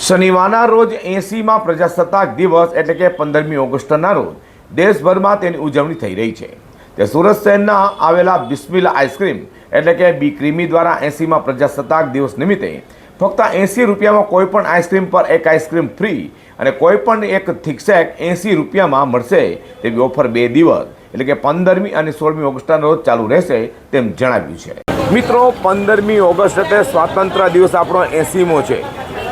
શનિવારના રોજ 80માં પ્રજાસત્તાક દિવસ એટલે કે 15મી ઓગસ્ટના રોજ દેશભરમાં તેની ઉજવણી થઈ રહી છે। તે સુરત શહેરના આવેલા બિસ્મિલ્લા આઈસ્ક્રીમ એટલે કે બી ક્રીમી દ્વારા 80માં પ્રજાસત્તાક દિવસ નિમિત્તે ફક્ત 80 રૂપિયામાં કોઈપણ આઈસ્ક્રીમ પર એક આઈસ્ક્રીમ ફ્રી અને કોઈપણ એક થિકસેક 80 રૂપિયામાં મળશે તેવી ઓફર 2 દિવસ એટલે કે 15મી અને 16મી ઓગસ્ટના રોજ ચાલુ રહેશે તેમ જણાવ્યું છે। મિત્રો, 15મી ઓગસ્ટ એટલે સ્વાતંત્ર્ય દિવસ આપણો 80મો છે।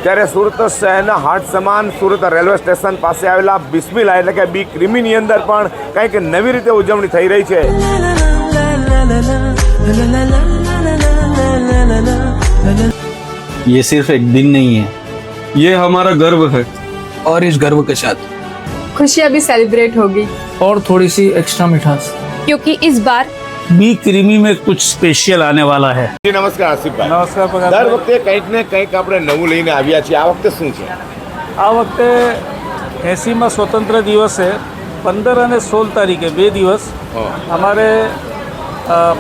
ત્યારે સુરત શહેરના હાટ સમાન સુરત રેલવે સ્ટેશન પાસે આવેલા બિસ્મિલ્લા એટલે કે બી ક્રીમીની અંદર પણ કંઈક નવી રીતે ઉજવણી થઈ રહી છે। ये सिर्फ एक दिन नहीं है, ये हमारा गर्व है और इस गर्व के साथ खुशियाँ भी सेलिब्रेट होगी और थोड़ी सी एक्स्ट्रा मिठास, क्योंकि इस बार बी क्रीमी में कुछ स्पेशल आने वाला है। જી નમસ્કાર આસિફભાઈ। નમસ્કાર દર પ્રકાશભાઈ। વખતે કંઈક ને કંઈક આપણે નવું લઈને આવ્યા છીએ। આ વખતે શું છે? આ વખતે 80માં સ્વતંત્ર દિવસે 15 અને 16 તારીખે 2 દિવસ અમારે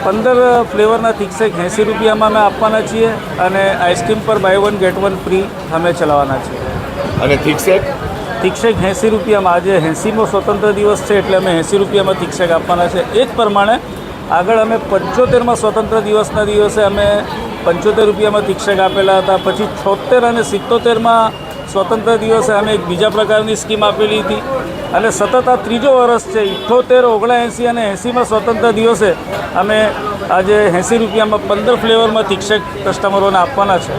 15 ફ્લેવરના થિકસેક 80 રૂપિયામાં અમે આપવાના છીએ અને આઈસ્ક્રીમ પર બાય 1 ગેટ 1 ફ્રી અમે ચલાવવાના છીએ। અને થિકસેક થિકસેક 80 રૂપિયામાં, આજે 80મો સ્વતંત્ર દિવસ છે એટલે અમે 80 રૂપિયામાં થિકસેક આપવાના છે। એ જ પ્રમાણે આગળ અમે 75માં સ્વતંત્ર દિવસના દિવસે અમે 75 રૂપિયામાં થિકસેક આપેલા હતા। પછી 76 અને 77માં સ્વતંત્ર દિવસે અમે એક બીજા પ્રકારની સ્કીમ આપેલી હતી અને સતત આ ત્રીજો વર્ષ છે। 78, 79 અને 80માં સ્વતંત્ર દિવસે અમે આજે 80 રૂપિયામાં 15 ફ્લેવરમાં થિકસેક કસ્ટમરોને આપવાના છે।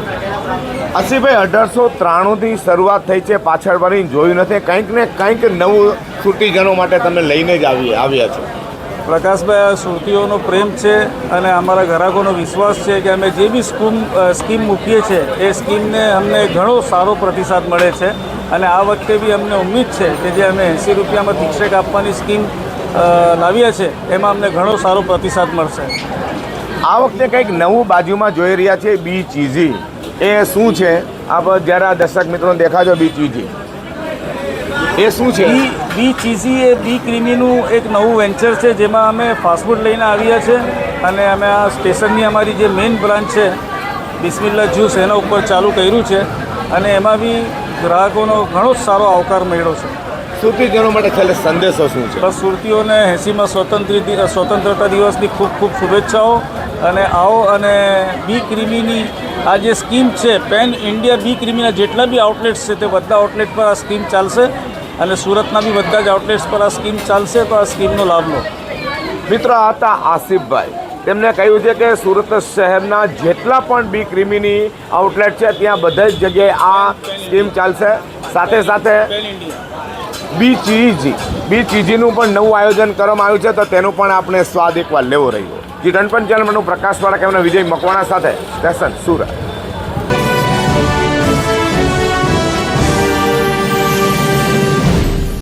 આસિફભાઈ, 1893થી શરૂઆત થઈ છે, પાછળ વળીને જોયું નથી। કંઈક ને કંઈક નવું સુરતીજનો માટે તમે લઈને જ આવ્યા છો। પ્રકાશભાઈ, આ સુરતીઓનો પ્રેમ છે અને અમારા ગ્રાહકોનો વિશ્વાસ છે કે અમે જે બી સ્કીમ મૂકીએ છીએ એ સ્કીમને અમને ઘણો સારો પ્રતિસાદ મળે છે અને આ વખતે બી અમને ઉમ્મીદ છે કે જે અમે 80 રૂપિયામાં થિકસેક આપવાની સ્કીમ લાવ્યા છે એમાં અમને ઘણો સારો પ્રતિસાદ મળશે। આ વખતે કંઈક નવું બાજુમાં જોઈ રહ્યા છે, બી ચીઝી। એ શું છે? આપ જ્યારે આ દર્શક મિત્રોને દેખાજો, બી ચીઝી એ શું છે? બી ચીઝી એ બી ક્રીમીનું એક નવું વેન્ચર છે જેમાં અમે ફાસ્ટફૂડ લઈને આવ્યા છે અને અમે આ સ્ટેશનની અમારી જે મેઇન બ્રાન્ચ છે બિસ્મિલ્લા જ્યુસ એના ઉપર ચાલુ કર્યું છે અને એમાં બી ગ્રાહકોનો ઘણો જ સારો આવકાર મળ્યો છે। સુરતીજનો માટે છેલ્લે સંદેશો શું છે? બસ સુરતીઓને 80માં સ્વતંત્રતા દિવસની ખૂબ ખૂબ શુભેચ્છાઓ અને આવો અને બી ક્રીમીની આ જે સ્કીમ છે પેન ઇન્ડિયા બી ક્રીમીના જેટલા બી આઉટલેટ્સ છે તે બધા આઉટલેટ પર આ સ્કીમ ચાલશે અને સુરતના બી બધા જ આઉટલેટ્સ પર આ સ્કીમ ચાલશે, તો આ સ્કીમનો લાભ લો। મિત્રો, આ હતા આસિફભાઈ। તેમણે કહ્યું છે કે સુરત શહેરના જેટલા પણ બી ક્રીમીની આઉટલેટ છે ત્યાં બધા જ જગ્યાએ આ સ્કીમ ચાલશે। સાથે સાથે બી ચીઝીનું પણ નવું આયોજન કરવામાં આવ્યું છે, તો તેનું પણ આપણે સ્વાદ એકવાર લેવો રહ્યો। જી, રણપંચ ચેનલનું પ્રકાશવાળા કેમના વિજય મકવાણા સાથે સ્ટેશન સુરત।